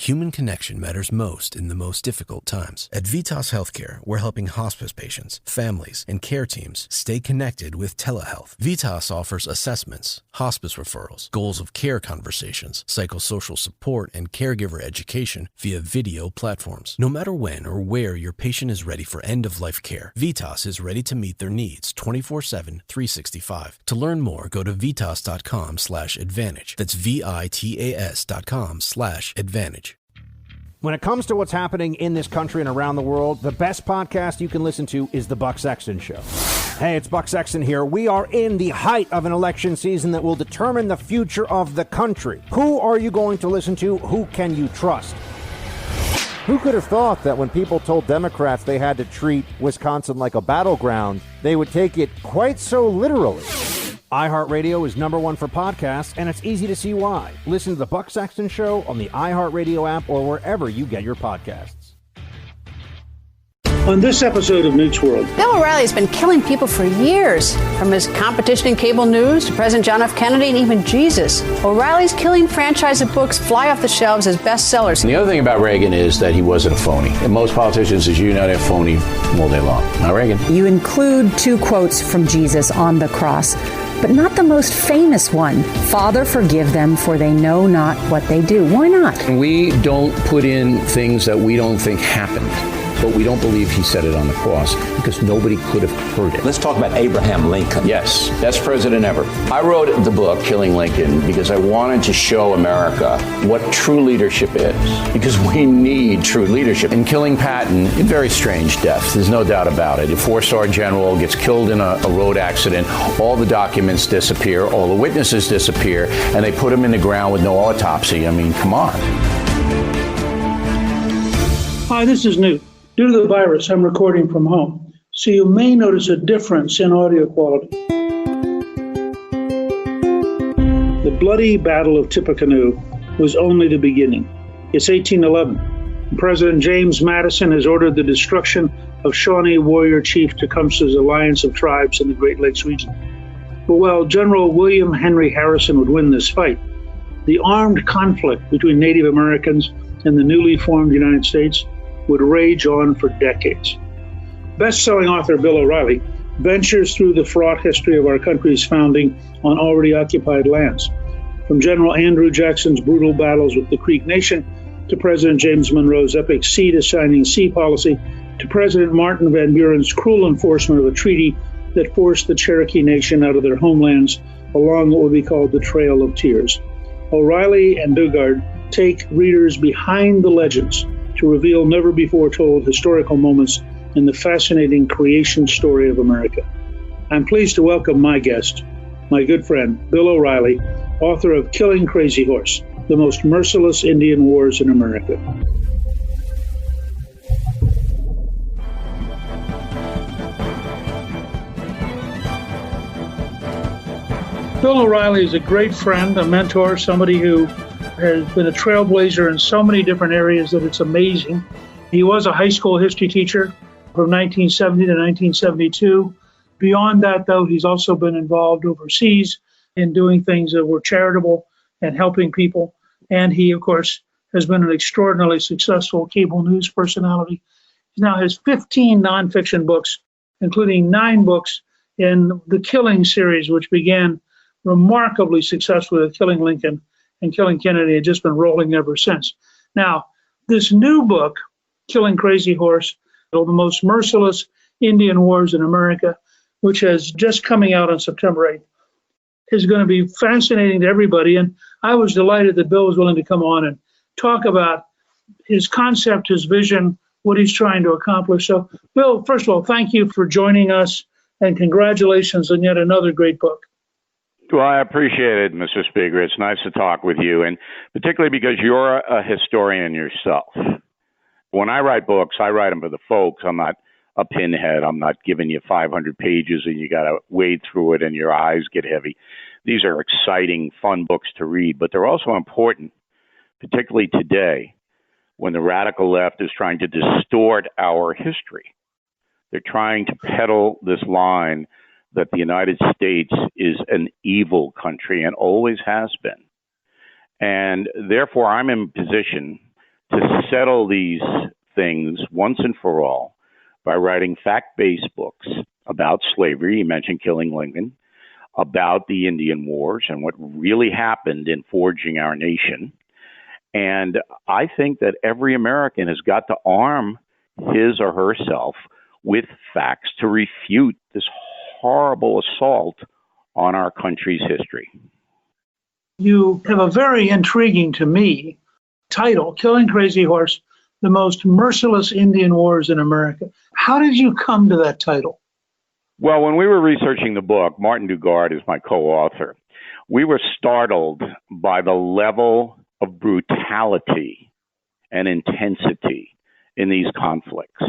Human connection matters most in the most difficult times. At Vitas Healthcare, we're helping hospice patients, families, and care teams stay connected with telehealth. Vitas offers assessments, hospice referrals, goals of care conversations, psychosocial support, and caregiver education via video platforms. No matter when or where your patient is ready for end-of-life care, Vitas is ready to meet their needs 24/7, 365. To learn more, go to vitas.com/advantage. That's VITAS.com/advantage. When it comes to what's happening in this country and around the world, the best podcast you can listen to is The Buck Sexton Show. Hey, it's Buck Sexton here. We are in the height of an election season that will determine the future of the country. Who are you going to listen to? Who can you trust? Who could have thought that when people told Democrats they had to treat Wisconsin like a battleground, they would take it quite so literally? iHeartRadio is #1 for podcasts, and it's easy to see why. Listen to The Buck Sexton Show on the iHeartRadio app or wherever you get your podcasts. On this episode of Newt's World, Bill O'Reilly's been killing people for years, from his competition in cable news to President John F. Kennedy and even Jesus. O'Reilly's killing franchise of books fly off the shelves as bestsellers. The other thing about Reagan is that he wasn't a phony. And most politicians, as you know, they're phony all day long. Not Reagan. You include 2 quotes from Jesus on the cross, but not the most famous one. Father, forgive them, for they know not what they do. Why not? We don't put in things that we don't think happened. But we don't believe he said it on the cross because nobody could have heard it. Let's talk about Abraham Lincoln. Yes, best president ever. I wrote the book, Killing Lincoln, because I wanted to show America what true leadership is. Because we need true leadership. In killing Patton, a very strange death. There's no doubt about it. A 4-star general gets killed in a road accident. All the documents disappear. All the witnesses disappear. And they put him in the ground with no autopsy. I mean, come on. hi, this is Newt. Due to the virus, I'm recording from home, so you may notice a difference in audio quality. The bloody Battle of Tippecanoe was only the beginning. It's 1811. President James Madison has ordered the destruction of Shawnee warrior chief Tecumseh's alliance of tribes in the Great Lakes region. But while General William Henry Harrison would win this fight, the armed conflict between Native Americans and the newly formed United States would rage on for decades. Best-selling author Bill O'Reilly ventures through the fraught history of our country's founding on already occupied lands, from General Andrew Jackson's brutal battles with the Creek Nation to President James Monroe's epic sea-to-shining sea policy to President Martin Van Buren's cruel enforcement of a treaty that forced the Cherokee Nation out of their homelands along what would be called the Trail of Tears. O'Reilly and Dugard take readers behind the legends to reveal never-before-told historical moments in the fascinating creation story of America. I'm pleased to welcome my guest, my good friend, Bill O'Reilly, author of Killing Crazy Horse, The Most Merciless Indian Wars in America. Bill O'Reilly is a great friend, a mentor, somebody who has been a trailblazer in so many different areas that it's amazing. He was a high school history teacher from 1970 to 1972. Beyond that, though, he's also been involved overseas in doing things that were charitable and helping people. And he, of course, has been an extraordinarily successful cable news personality. He now has 15 nonfiction books, including 9 books in the Killing series, which began remarkably successfully with Killing Lincoln and Killing Kennedy, had just been rolling ever since. Now, this new book, Killing Crazy Horse, The Most Merciless Indian Wars in America, which is just coming out on September 8th, is going to be fascinating to everybody. And I was delighted that Bill was willing to come on and talk about his concept, his vision, what he's trying to accomplish. So, Bill, first of all, thank you for joining us, and congratulations on yet another great book. Well, I appreciate it, Mr. Speaker. It's nice to talk with you, and particularly because you're a historian yourself. When I write books, I write them for the folks. I'm not a pinhead. I'm not giving you 500 pages and you got to wade through it and your eyes get heavy. These are exciting, fun books to read, but they're also important, particularly today when the radical left is trying to distort our history. They're trying to peddle this line that the United States is an evil country and always has been. And therefore, I'm in position to settle these things once and for all by writing fact-based books about slavery. You mentioned Killing Lincoln, about the Indian Wars and what really happened in forging our nation. And I think that every American has got to arm his or herself with facts to refute this horrible assault on our country's history. You have a very intriguing to me title, Killing Crazy Horse, The Most Merciless Indian Wars in America. How did you come to that title? Well, when we were researching the book, Martin Dugard is my co-author, we were startled by the level of brutality and intensity in these conflicts.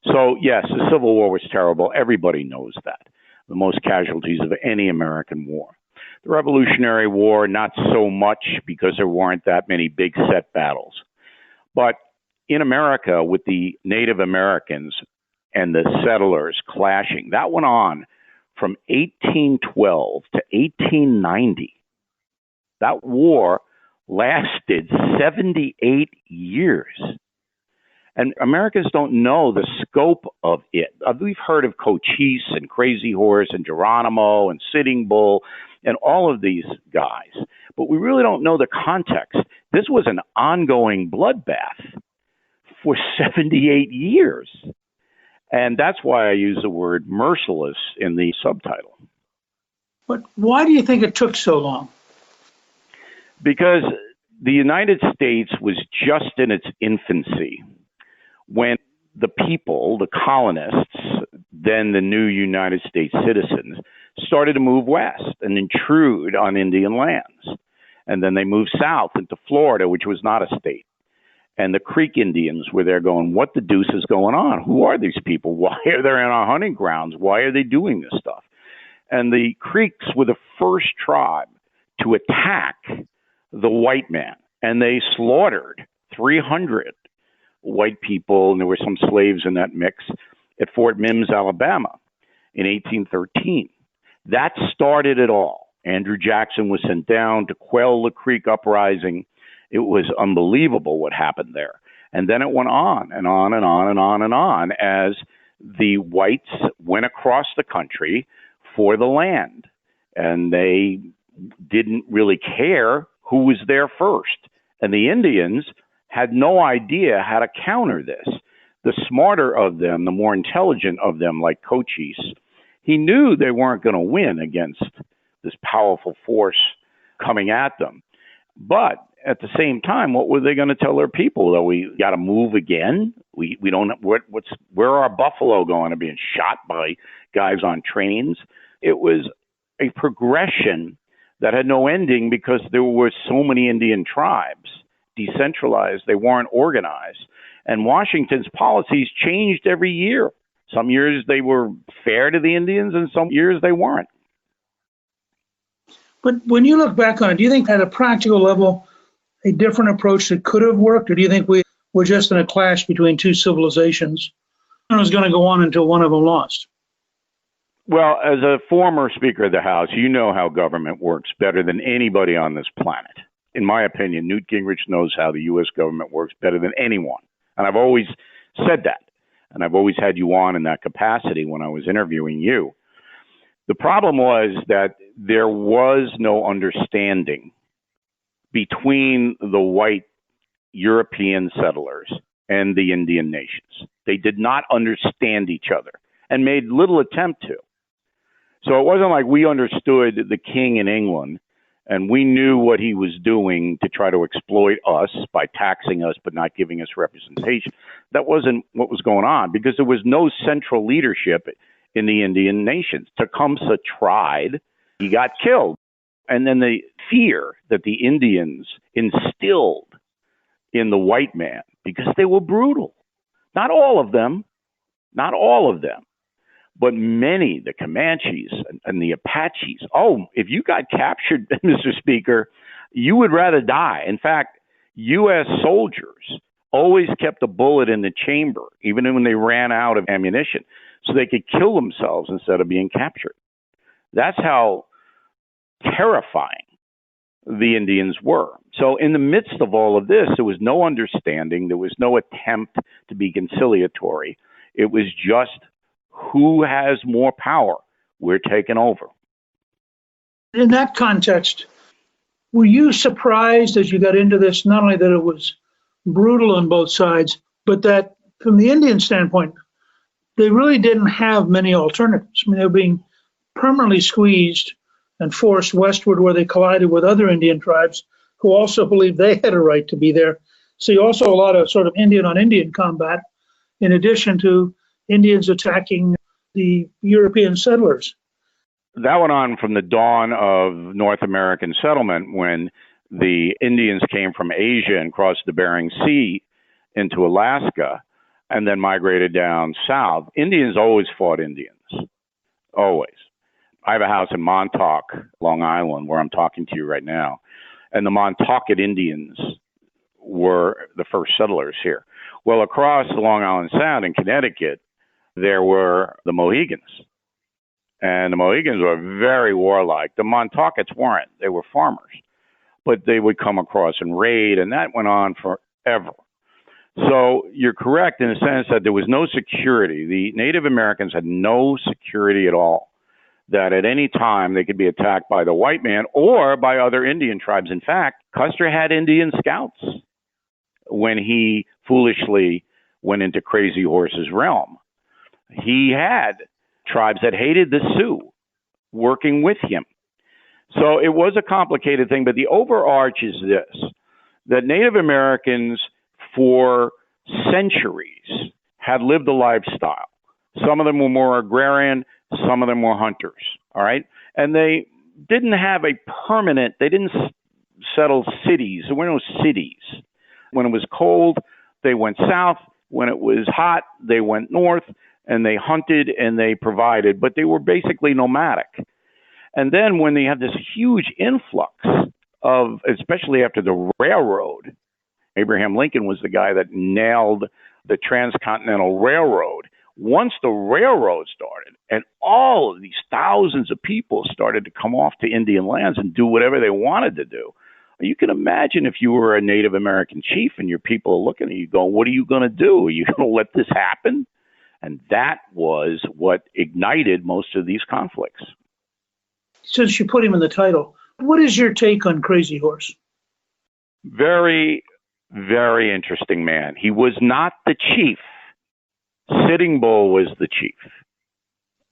So, yes, the Civil War was terrible. Everybody knows that. The most casualties of any American war. The Revolutionary War, not so much because there weren't that many big set battles. But in America, with the Native Americans and the settlers clashing, that went on from 1812 to 1890. That war lasted 78 years. And Americans don't know the scope of it. We've heard of Cochise and Crazy Horse and Geronimo and Sitting Bull and all of these guys, but we really don't know the context. This was an ongoing bloodbath for 78 years. And that's why I use the word merciless in the subtitle. But why do you think it took so long? Because the United States was just in its infancy when the people, the colonists, then the new United States citizens, started to move west and intrude on Indian lands. And then they moved south into Florida, which was not a state. And the Creek Indians were there going, what the deuce is going on? Who are these people? Why are they in our hunting grounds? Why are they doing this stuff? And the Creeks were the first tribe to attack the white man. And they slaughtered 300 white people, and there were some slaves in that mix, at Fort Mims, Alabama in 1813. That started it all. Andrew Jackson was sent down to quell the Creek uprising. It was unbelievable what happened there. And then it went on and on and on and on and on as the whites went across the country for the land. And they didn't really care who was there first. And the Indians had no idea how to counter this. The smarter of them, the more intelligent of them, like Cochise, he knew they weren't going to win against this powerful force coming at them. But at the same time, what were they going to tell their people? That we got to move again? We don't. Where are our buffalo going to being shot by guys on trains? It was a progression that had no ending because there were so many Indian tribes, decentralized. They weren't organized. And Washington's policies changed every year. Some years they were fair to the Indians, and some years they weren't. But when you look back on it, do you think at a practical level, a different approach that could have worked? Or do you think we were just in a clash between two civilizations and it was going to go on until one of them lost? Well, as a former Speaker of the House, you know how government works better than anybody on this planet. In my opinion, Newt Gingrich knows how the U.S. government works better than anyone. And I've always said that. And I've always had you on in that capacity when I was interviewing you. The problem was that there was no understanding between the white European settlers and the Indian nations. They did not understand each other and made little attempt to. So it wasn't like we understood the king in England and we knew what he was doing to try to exploit us by taxing us but not giving us representation. That wasn't what was going on because there was no central leadership in the Indian nations. Tecumseh tried, he got killed. And then the fear that the Indians instilled in the white man, because they were brutal. Not all of them, but many, the Comanches and the Apaches. Oh, if you got captured, Mr. Speaker, you would rather die. In fact, U.S. soldiers always kept a bullet in the chamber, even when they ran out of ammunition, so they could kill themselves instead of being captured. That's how terrifying the Indians were. So in the midst of all of this, there was no understanding. There was no attempt to be conciliatory. It was just who has more power. We're taking over. In that context, were you surprised as you got into this, not only that it was brutal on both sides, but that from the Indian standpoint, they really didn't have many alternatives? I mean, they were being permanently squeezed and forced westward where they collided with other Indian tribes who also believed they had a right to be there. So you also a lot of sort of Indian on Indian combat, in addition to Indians attacking the European settlers. That went on from the dawn of North American settlement, when the Indians came from Asia and crossed the Bering Sea into Alaska and then migrated down south. Indians always fought Indians, always. I have a house in Montauk, Long Island, where I'm talking to you right now. And the Montaukett Indians were the first settlers here. Well, across the Long Island Sound in Connecticut, there were the Mohegans. And the Mohegans were very warlike. The Montauketts weren't. They were farmers. But they would come across and raid, and that went on forever. So you're correct in the sense that there was no security. The Native Americans had no security at all, that at any time they could be attacked by the white man or by other Indian tribes. In fact, Custer had Indian scouts when he foolishly went into Crazy Horse's realm. He had tribes that hated the Sioux working with him. So it was a complicated thing, but the overarch is this, that Native Americans for centuries had lived a lifestyle. Some of them were more agrarian, some of them were hunters, all right? And they didn't have a permanent, they didn't settle cities. There were no cities. When it was cold, they went south. When it was hot, they went north. And they hunted and they provided, but they were basically nomadic. And then when they had this huge influx of, especially after the railroad, Abraham Lincoln was the guy that nailed the Transcontinental Railroad. Once the railroad started and all of these thousands of people started to come off to Indian lands and do whatever they wanted to do, you can imagine if you were a Native American chief and your people are looking at you going, what are you going to do? Are you going to let this happen? And that was what ignited most of these conflicts. Since you put him in the title, what is your take on Crazy Horse? Very, very interesting man. He was not the chief. Sitting Bull was the chief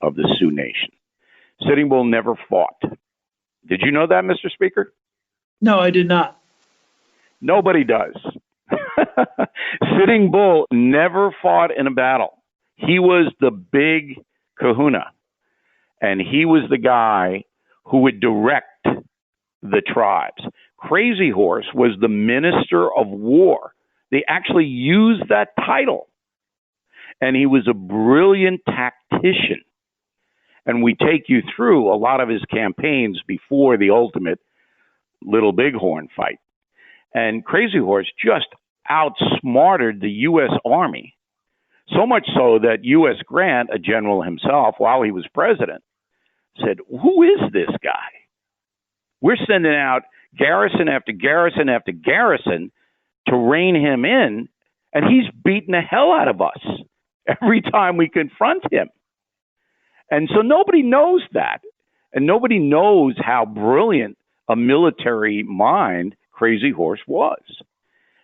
of the Sioux Nation. Sitting Bull never fought. Did you know that, Mr. Speaker? No, I did not. Nobody does. Sitting Bull never fought in a battle. He was the big kahuna, and he was the guy who would direct the tribes. Crazy Horse was the minister of war. They actually used that title, and he was a brilliant tactician. And we take you through a lot of his campaigns before the ultimate Little Bighorn fight. And Crazy Horse just outsmarted the U.S. Army. So much so that U.S. Grant, a general himself, while he was president, said, who is this guy? We're sending out garrison after garrison after garrison to rein him in, and he's beating the hell out of us every time we confront him. And so nobody knows that, and nobody knows how brilliant a military mind Crazy Horse was,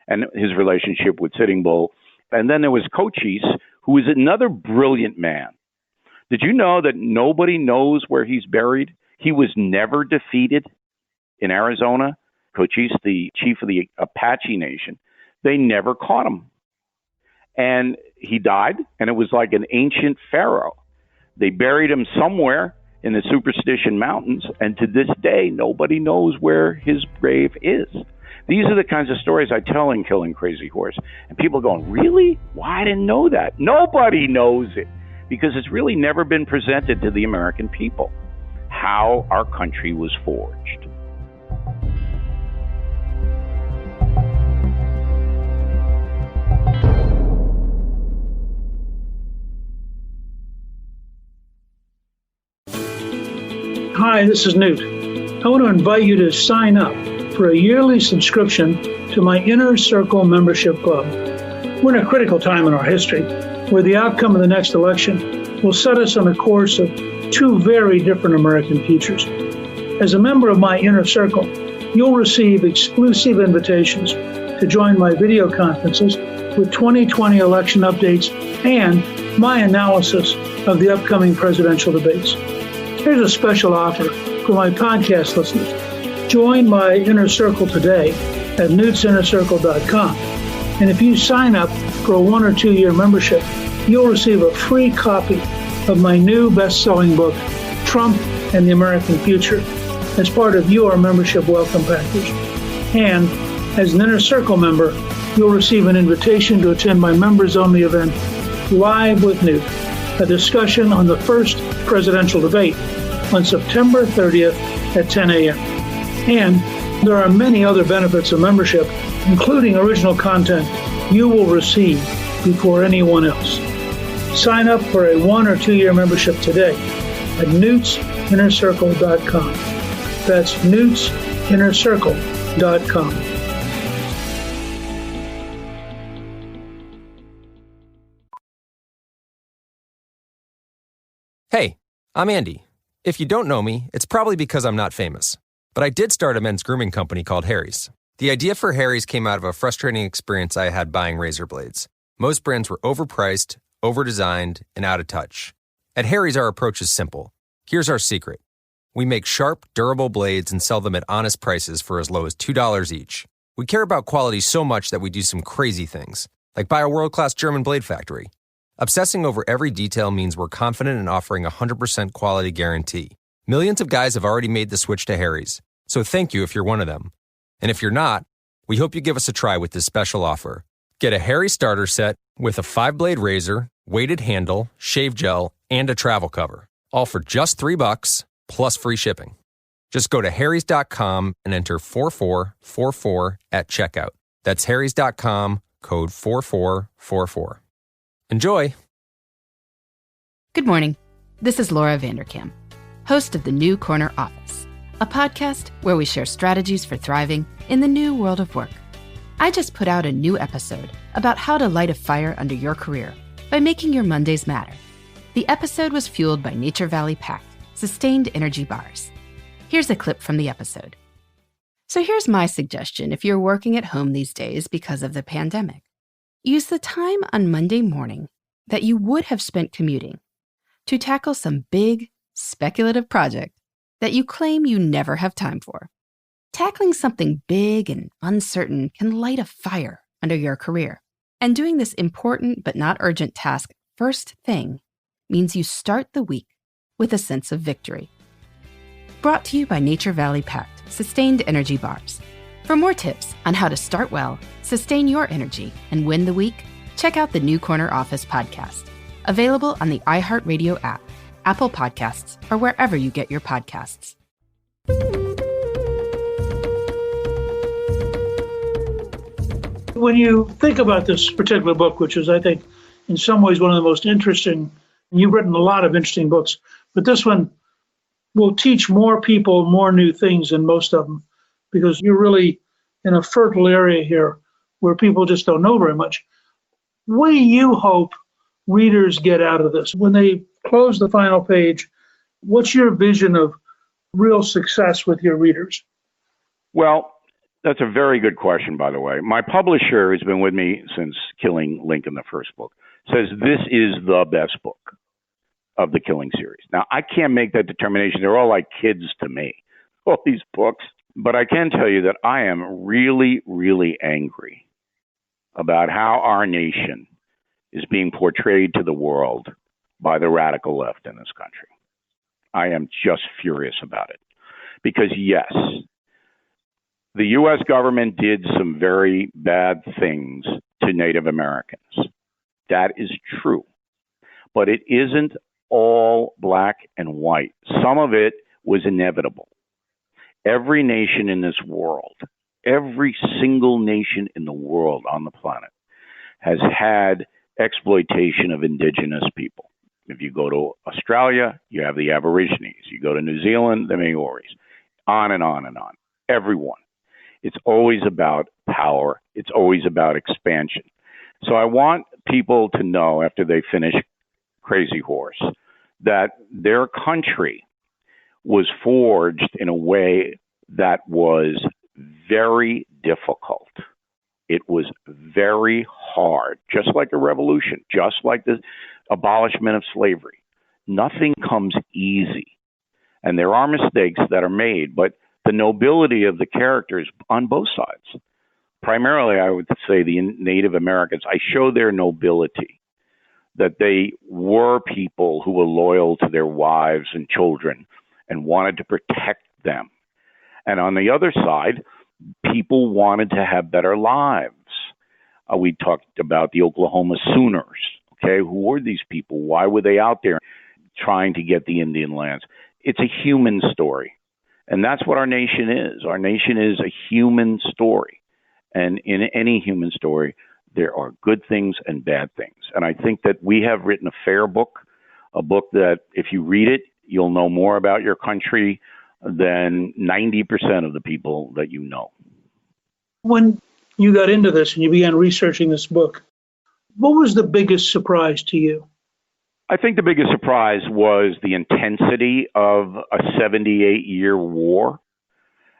and his relationship with Sitting Bull. And then there was Cochise, who was another brilliant man. Did you know that nobody knows where he's buried? He was never defeated in Arizona. Cochise, the chief of the Apache Nation, they never caught him. And he died, and it was like an ancient pharaoh. They buried him somewhere in the Superstition Mountains, and to this day, nobody knows where his grave is. These are the kinds of stories I tell in Killing Crazy Horse. And people are going, really? Why I didn't know that? Nobody knows it, because it's really never been presented to the American people how our country was forged. Hi, this is Newt. I want to invite you to sign up for a yearly subscription to my Inner Circle membership club. We're in a critical time in our history where the outcome of the next election will set us on a course of two very different American futures. As a member of my Inner Circle, you'll receive exclusive invitations to join my video conferences with 2020 election updates and my analysis of the upcoming presidential debates. Here's a special offer for my podcast listeners. Join my Inner Circle today at newtsinnercircle.com. And if you sign up for a 1 or 2 year membership, you'll receive a free copy of my new best-selling book, Trump and the American Future, as part of your membership welcome package. And as an Inner Circle member, you'll receive an invitation to attend my members-only event, Live with Newt, a discussion on the first presidential debate on September 30th at 10 a.m. And there are many other benefits of membership, including original content you will receive before anyone else. Sign up for a 1 or 2 year membership today at newtsinnercircle.com. That's newtsinnercircle.com. Hey, I'm Andy. If you don't know me, it's probably because I'm not famous. But I did start a men's grooming company called Harry's. The idea for Harry's came out of a frustrating experience I had buying razor blades. Most brands were overpriced, over-designed, and out of touch. At Harry's, our approach is simple. Here's our secret. We make sharp, durable blades and sell them at honest prices for as low as $2 each. We care about quality so much that we do some crazy things, like buy a world-class German blade factory. Obsessing over every detail means we're confident in offering a 100% quality guarantee. Millions of guys have already made the switch to Harry's, so thank you if you're one of them. And if you're not, we hope you give us a try with this special offer. Get a Harry starter set with a 5-blade razor, weighted handle, shave gel, and a travel cover, all for just $3 plus free shipping. Just go to harrys.com and enter 4444 at checkout. That's harrys.com, code 4444. Enjoy! Good morning. This is Laura Vanderkam, host of The New Corner Office, a podcast where we share strategies for thriving in the new world of work. I just put out a new episode about how to light a fire under your career by making your Mondays matter. The episode was fueled by Nature Valley Packed Sustained Energy Bars. Here's a clip from the episode. So here's my suggestion if you're working at home these days because of the pandemic. Use the time on Monday morning that you would have spent commuting to tackle some big, speculative project that you claim you never have time for. Tackling something big and uncertain can light a fire under your career. And doing this important but not urgent task first thing means you start the week with a sense of victory. Brought to you by Nature Valley Packed Sustained Energy Bars. For more tips on how to start well, sustain your energy, and win the week, check out the New Corner Office podcast. Available on the iHeartRadio app, Apple Podcasts, or wherever you get your podcasts. When you think about this particular book, which is, I think, in some ways one of the most interesting, and you've written a lot of interesting books, but this one will teach more people more new things than most of them, because you're really in a fertile area here where people just don't know very much. What do you hope readers get out of this? When they close the final page, what's your vision of real success with your readers? Well, that's a very good question, by the way. My publisher, who's been with me since Killing Lincoln, the first book, says this is the best book of the Killing series. Now, I can't make that determination. They're all like kids to me, all these books. But I can tell you that I am really, really angry about how our nation is being portrayed to the world by the radical left in this country. I am just furious about it. Because, yes, the U.S. government did some very bad things to Native Americans. That is true. But it isn't all black and white. Some of it was inevitable. Every nation in this world, every single nation in the world on the planet has had exploitation of indigenous people. If you go to Australia, you have the Aborigines. You go to New Zealand, the Maoris. On and on and on. Everyone. It's always about power. It's always about expansion. So I want people to know after they finish Crazy Horse that their country was forged in a way that was very difficult. It was very hard, just like a revolution, just like the abolishment of slavery. Nothing comes easy. And there are mistakes that are made, but the nobility of the characters on both sides, primarily I would say the Native Americans, I show their nobility, that they were people who were loyal to their wives and children and wanted to protect them. And on the other side, people wanted to have better lives. We talked about the Oklahoma Sooners. Okay, who were these people? Why were they out there trying to get the Indian lands? It's a human story. And that's what our nation is. Our nation is a human story. And in any human story, there are good things and bad things. And I think that we have written a fair book, a book that if you read it, you'll know more about your country than 90% of the people that you know. When you got into this and you began researching this book, what was the biggest surprise to you? I think the biggest surprise was the intensity of a 78-year war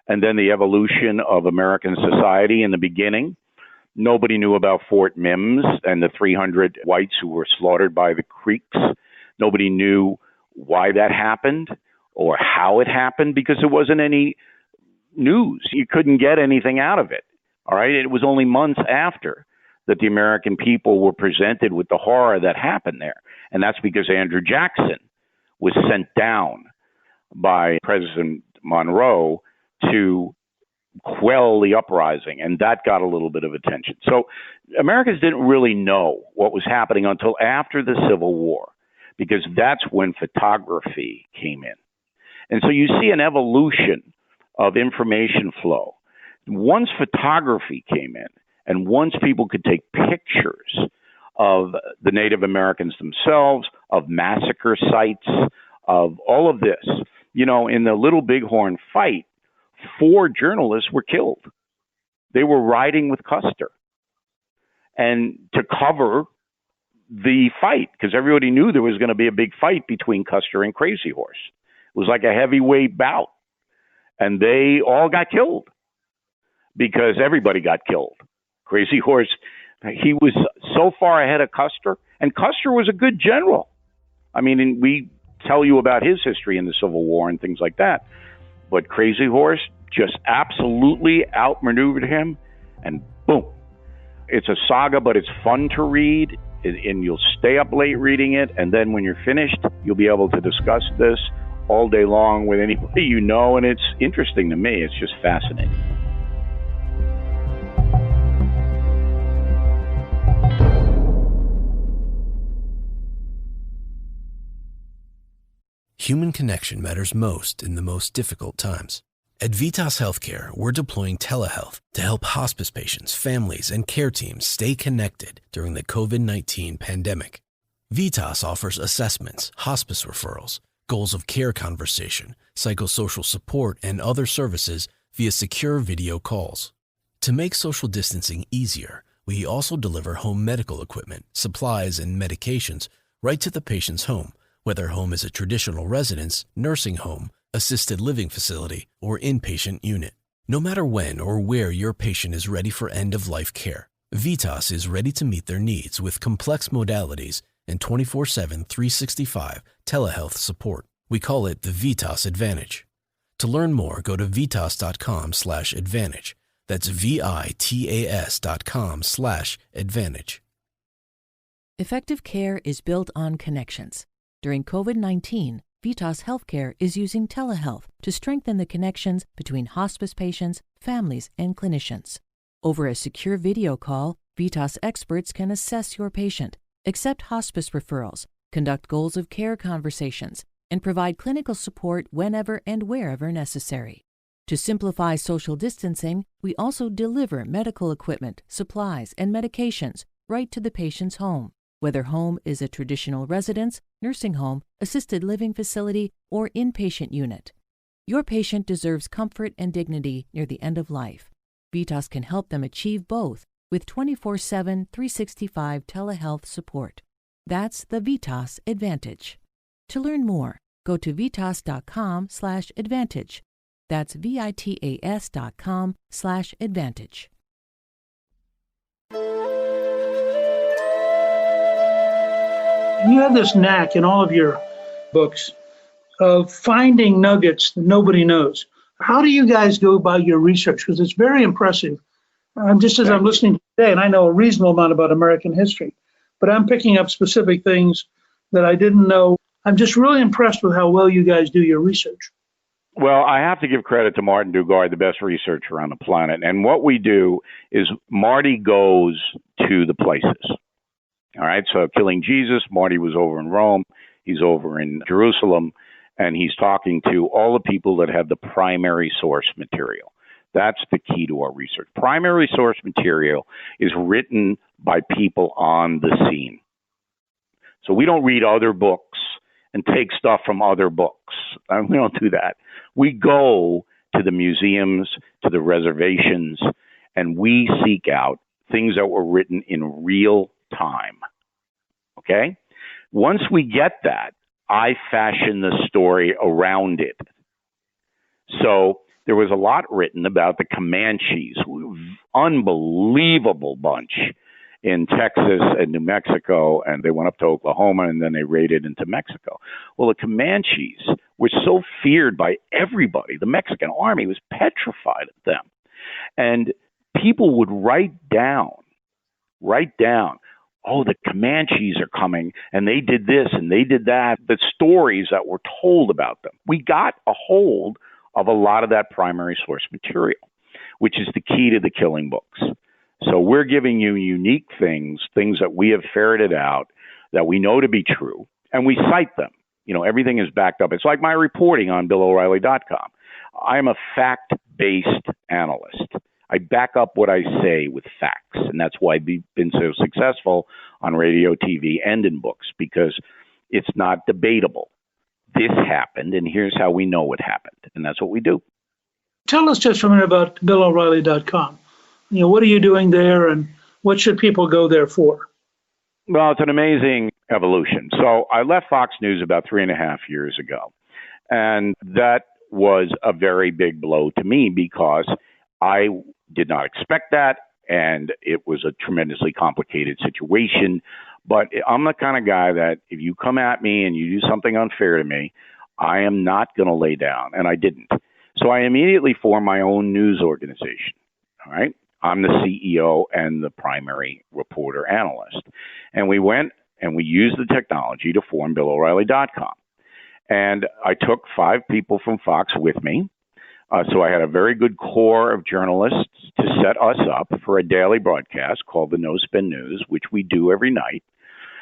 and then the evolution of American society in the beginning. Nobody knew about Fort Mims and the 300 whites who were slaughtered by the Creeks. Nobody knew why that happened or how it happened because there wasn't any news. You couldn't get anything out of it. All right. It was only months after that the American people were presented with the horror that happened there. And that's because Andrew Jackson was sent down by President Monroe to quell the uprising, and that got a little bit of attention. So Americans didn't really know what was happening until after the Civil War, because that's when photography came in. And so you see an evolution of information flow. Once photography came in, and once people could take pictures of the Native Americans themselves, of massacre sites, of all of this, you know, in the Little Bighorn fight, 4 journalists were killed. They were riding with Custer and to cover the fight, because everybody knew there was going to be a big fight between Custer and Crazy Horse. It was like a heavyweight bout. And they all got killed because everybody got killed. Crazy Horse, he was so far ahead of Custer, and Custer was a good general. I mean, we tell you about his history in the Civil War and things like that. But Crazy Horse just absolutely outmaneuvered him, and boom. It's a saga, but it's fun to read, and you'll stay up late reading it, and then when you're finished, you'll be able to discuss this all day long with anybody you know, and it's interesting to me. It's just fascinating. Human connection matters most in the most difficult times. At Vitas Healthcare, we're deploying telehealth to help hospice patients, families, and care teams stay connected during the COVID-19 pandemic. Vitas offers assessments, hospice referrals, goals of care conversation, psychosocial support, and other services via secure video calls. To make social distancing easier, we also deliver home medical equipment, supplies, and medications right to the patient's home, whether home is a traditional residence, nursing home, assisted living facility, or inpatient unit. No matter when or where your patient is ready for end-of-life care, Vitas is ready to meet their needs with complex modalities and 24/7, 365 telehealth support. We call it the Vitas Advantage. To learn more, go to vitas.com/advantage. That's VITAS.com/advantage. Effective care is built on connections. During COVID-19, Vitas Healthcare is using telehealth to strengthen the connections between hospice patients, families, and clinicians. Over a secure video call, Vitas experts can assess your patient, accept hospice referrals, conduct goals of care conversations, and provide clinical support whenever and wherever necessary. To simplify social distancing, we also deliver medical equipment, supplies, and medications right to the patient's home, whether home is a traditional residence, nursing home, assisted living facility, or inpatient unit. Your patient deserves comfort and dignity near the end of life. Vitas can help them achieve both with 24/7, 365 telehealth support. That's the Vitas Advantage. To learn more, go to vitas.com/advantage. That's vitas.com/advantage. You have this knack in all of your books of finding nuggets that nobody knows. How do you guys go about your research? Because it's very impressive. Just as I'm listening today, and I know a reasonable amount about American history, but I'm picking up specific things that I didn't know. I'm just really impressed with how well you guys do your research. Well, I have to give credit to Martin Dugard, the best researcher on the planet. And what we do is Marty goes to the places. All right, so Killing Jesus, Marty was over in Rome, he's over in Jerusalem, and he's talking to all the people that have the primary source material. That's the key to our research. Primary source material is written by people on the scene. So we don't read other books and take stuff from other books. We don't do that. We go to the museums, to the reservations, and we seek out things that were written in real time. Okay? Once we get that, I fashion the story around it. So there was a lot written about the Comanches, unbelievable bunch in Texas and New Mexico, and they went up to Oklahoma, and then they raided into Mexico. Well, the Comanches were so feared by everybody. The Mexican army was petrified of them. And people would write down, oh, the Comanches are coming, and they did this, and they did that, the stories that were told about them. We got a hold of a lot of that primary source material, which is the key to the Killing books. So we're giving you unique things that we have ferreted out, that we know to be true, and we cite them. You know, everything is backed up. It's like my reporting on BillO'Reilly.com. I'm a fact-based analyst. I back up what I say with facts, and that's why I've been so successful on radio, TV, and in books, because it's not debatable. This happened, and here's how we know it happened, and that's what we do. Tell us just for a minute about BillO'Reilly.com. You know, what are you doing there, and what should people go there for? Well, it's an amazing evolution. So I left Fox News about 3.5 years ago, and that was a very big blow to me because I did not expect that, and it was a tremendously complicated situation. But I'm the kind of guy that if you come at me and you do something unfair to me, I am not going to lay down, and I didn't. So I immediately formed my own news organization, all right? I'm the CEO and the primary reporter analyst. And we went and we used the technology to form BillO'Reilly.com. And I took 5 people from Fox with me. So I had a very good core of journalists to set us up for a daily broadcast called the No Spin News, which we do every night.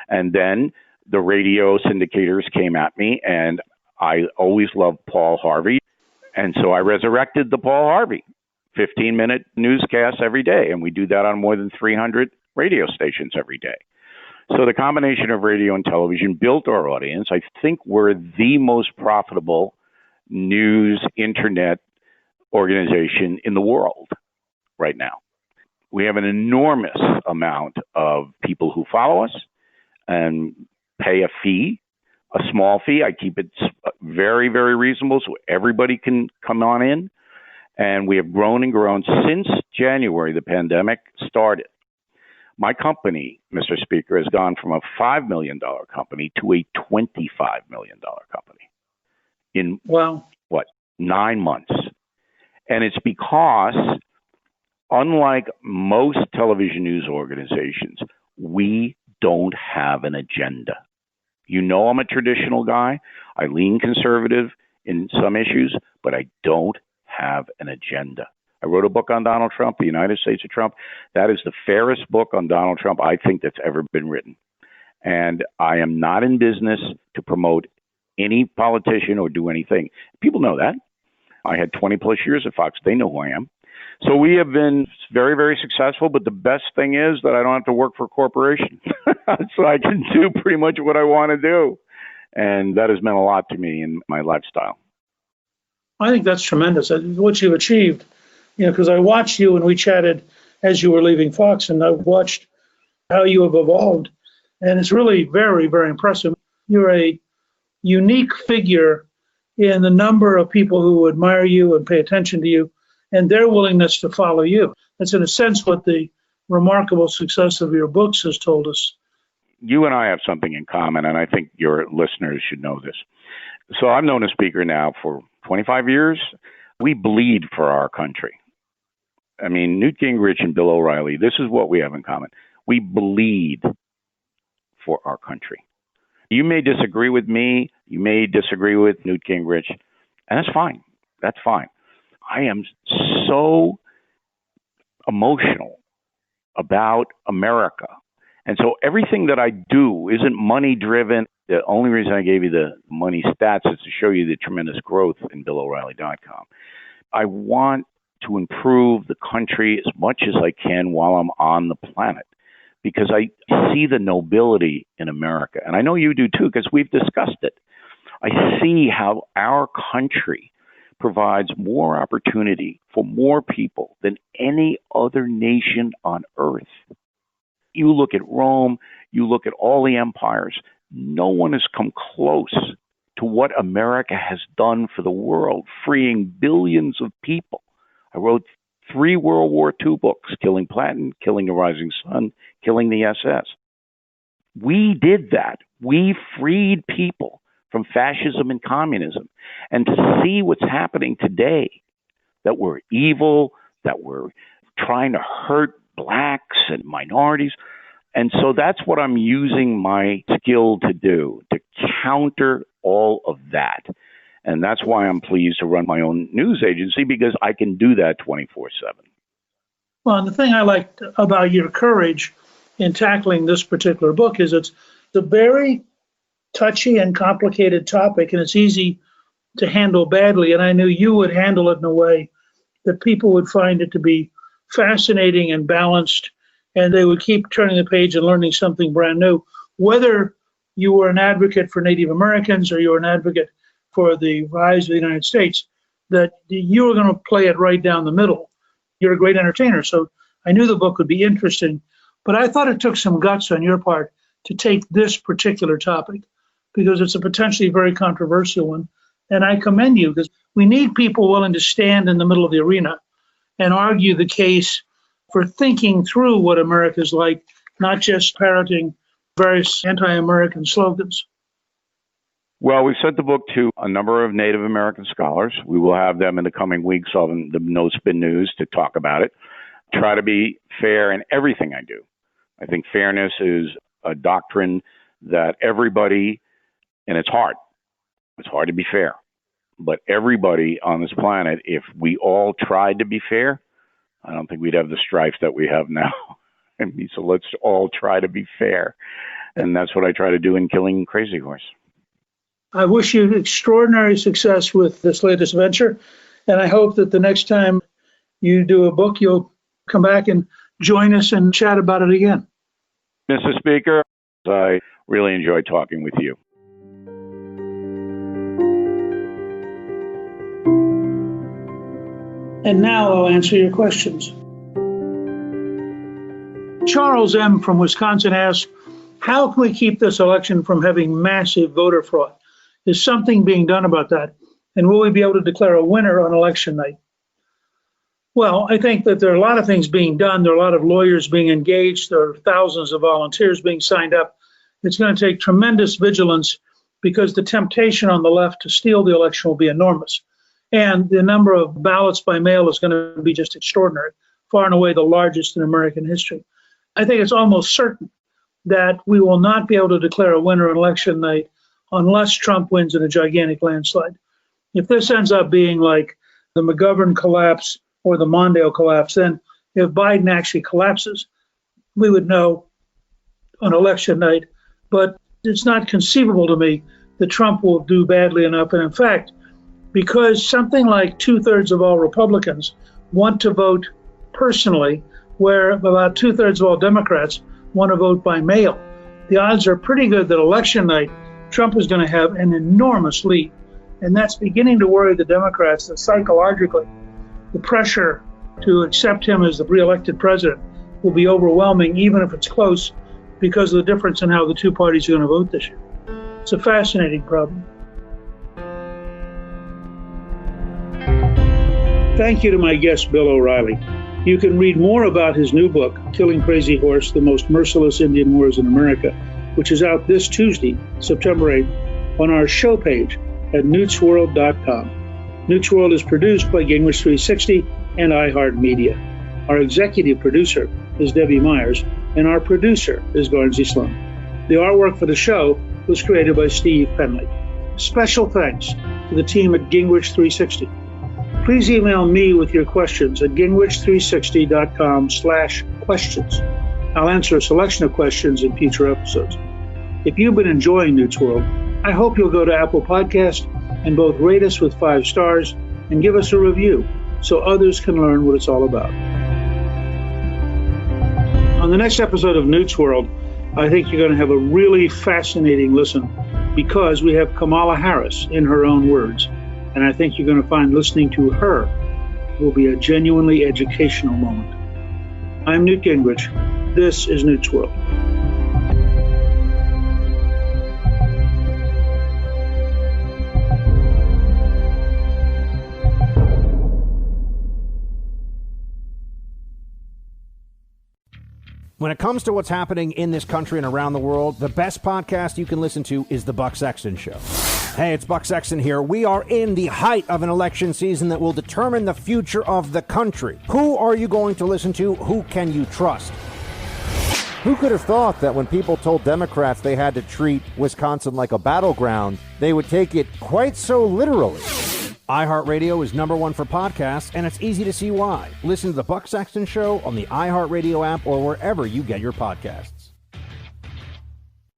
And then the radio syndicators came at me, and I always loved Paul Harvey. And so I resurrected the Paul Harvey 15-minute newscast every day, and we do that on more than 300 radio stations every day. So the combination of radio and television built our audience. I think we're the most profitable news internet organization in the world right now. We have an enormous amount of people who follow us and pay a fee, a small fee. I keep it very, very reasonable so everybody can come on in. And we have grown and grown since January, the pandemic started. My company, Mr. Speaker, has gone from a $5 million company to a $25 million company in, 9 months. And it's because, unlike most television news organizations, we don't have an agenda. You know I'm a traditional guy. I lean conservative in some issues, but I don't have an agenda. I wrote a book on Donald Trump, The United States of Trump. That is the fairest book on Donald Trump I think that's ever been written. And I am not in business to promote any politician or do anything. People know that. I had 20 plus years at Fox. They know who I am. So we have been very, very successful. But the best thing is that I don't have to work for a corporation. So I can do pretty much what I want to do. And that has meant a lot to me in my lifestyle. I think that's tremendous. What you've achieved because I watched you when we chatted as you were leaving Fox, and I watched how you have evolved. And it's really very, very impressive. You're a unique figure in the number of people who admire you and pay attention to you and their willingness to follow you. That's in a sense what the remarkable success of your books has told us. You and I have something in common, and I think your listeners should know this. So I've known a speaker now for 25 years. We bleed for our country. I mean, Newt Gingrich and Bill O'Reilly, this is what we have in common. We bleed for our country. You may disagree with me. You may disagree with Newt Gingrich, and that's fine. That's fine. I am so emotional about America. And so everything that I do isn't money-driven. The only reason I gave you the money stats is to show you the tremendous growth in BillO'Reilly.com. I want to improve the country as much as I can while I'm on the planet, because I see the nobility in America. And I know you do too, because we've discussed it. I see how our country provides more opportunity for more people than any other nation on earth. You look at Rome, you look at all the empires, no one has come close to what America has done for the world, freeing billions of people. I wrote 3 World War II books, Killing Platten, Killing the Rising Sun, Killing the SS. We did that. We freed people from fascism and communism. And to see what's happening today, that we're evil, that we're trying to hurt blacks and minorities. And so that's what I'm using my skill to do, to counter all of that. And that's why I'm pleased to run my own news agency, because I can do that 24/7. Well, and the thing I liked about your courage in tackling this particular book is it's a very touchy and complicated topic, and it's easy to handle badly. And I knew you would handle it in a way that people would find it to be fascinating and balanced, and they would keep turning the page and learning something brand new. Whether you were an advocate for Native Americans or you were an advocate for the rise of the United States, that you were going to play it right down the middle. You're a great entertainer, so I knew the book would be interesting. But I thought it took some guts on your part to take this particular topic, because it's a potentially very controversial one. And I commend you, because we need people willing to stand in the middle of the arena and argue the case for thinking through what America's like, not just parroting various anti-American slogans. Well, we've sent the book to a number of Native American scholars. We will have them in the coming weeks on the No Spin News to talk about it. Try to be fair in everything I do. I think fairness is a doctrine that everybody, and it's hard to be fair, but everybody on this planet, if we all tried to be fair, I don't think we'd have the strife that we have now. I mean, so let's all try to be fair. And that's what I try to do in Killing Crazy Horse. I wish you extraordinary success with this latest venture. And I hope that the next time you do a book, you'll come back and join us and chat about it again. Mr. Speaker, I really enjoyed talking with you. And now I'll answer your questions. Charles M. from Wisconsin asks, how can we keep this election from having massive voter fraud? Is something being done about that? And will we be able to declare a winner on election night? Well, I think that there are a lot of things being done. There are a lot of lawyers being engaged. There are thousands of volunteers being signed up. It's going to take tremendous vigilance, because the temptation on the left to steal the election will be enormous. And the number of ballots by mail is going to be just extraordinary, far and away the largest in American history. I think it's almost certain that we will not be able to declare a winner on election night unless Trump wins in a gigantic landslide. If this ends up being like the McGovern collapse or the Mondale collapse, then if Biden actually collapses, we would know on election night. But it's not conceivable to me that Trump will do badly enough. And in fact, because something like 2/3 of all Republicans want to vote personally, where about 2/3 of all Democrats want to vote by mail, the odds are pretty good that election night, Trump is going to have an enormous lead. And that's beginning to worry the Democrats, that psychologically, the pressure to accept him as the re-elected president will be overwhelming, even if it's close, because of the difference in how the two parties are going to vote this year. It's a fascinating problem. Thank you to my guest, Bill O'Reilly. You can read more about his new book, Killing Crazy Horse, The Most Merciless Indian Wars in America, which is out this Tuesday, September 8th, on our show page at newtsworld.com. Newt's World is produced by Gingrich 360 and iHeartMedia. Our executive producer is Debbie Myers, and our producer is Garnsey Sloan. The artwork for the show was created by Steve Penley. Special thanks to the team at Gingrich 360. Please email me with your questions at gingrich360.com/questions. I'll answer a selection of questions in future episodes. If you've been enjoying Newt's World, I hope you'll go to Apple Podcast and both rate us with 5 stars and give us a review so others can learn what it's all about. On the next episode of Newt's World, I think you're going to have a really fascinating listen because we have Kamala Harris in her own words. And I think you're going to find listening to her will be a genuinely educational moment. I'm Newt Gingrich. This is Newt's World. When it comes to what's happening in this country and around the world, the best podcast you can listen to is The Buck Sexton Show. Hey, it's Buck Sexton here. We are in the height of an election season that will determine the future of the country. Who are you going to listen to? Who can you trust? Who could have thought that when people told Democrats they had to treat Wisconsin like a battleground, they would take it quite so literally? iHeartRadio is #1 for podcasts, and it's easy to see why. Listen to The Buck Sexton Show on the iHeartRadio app or wherever you get your podcasts.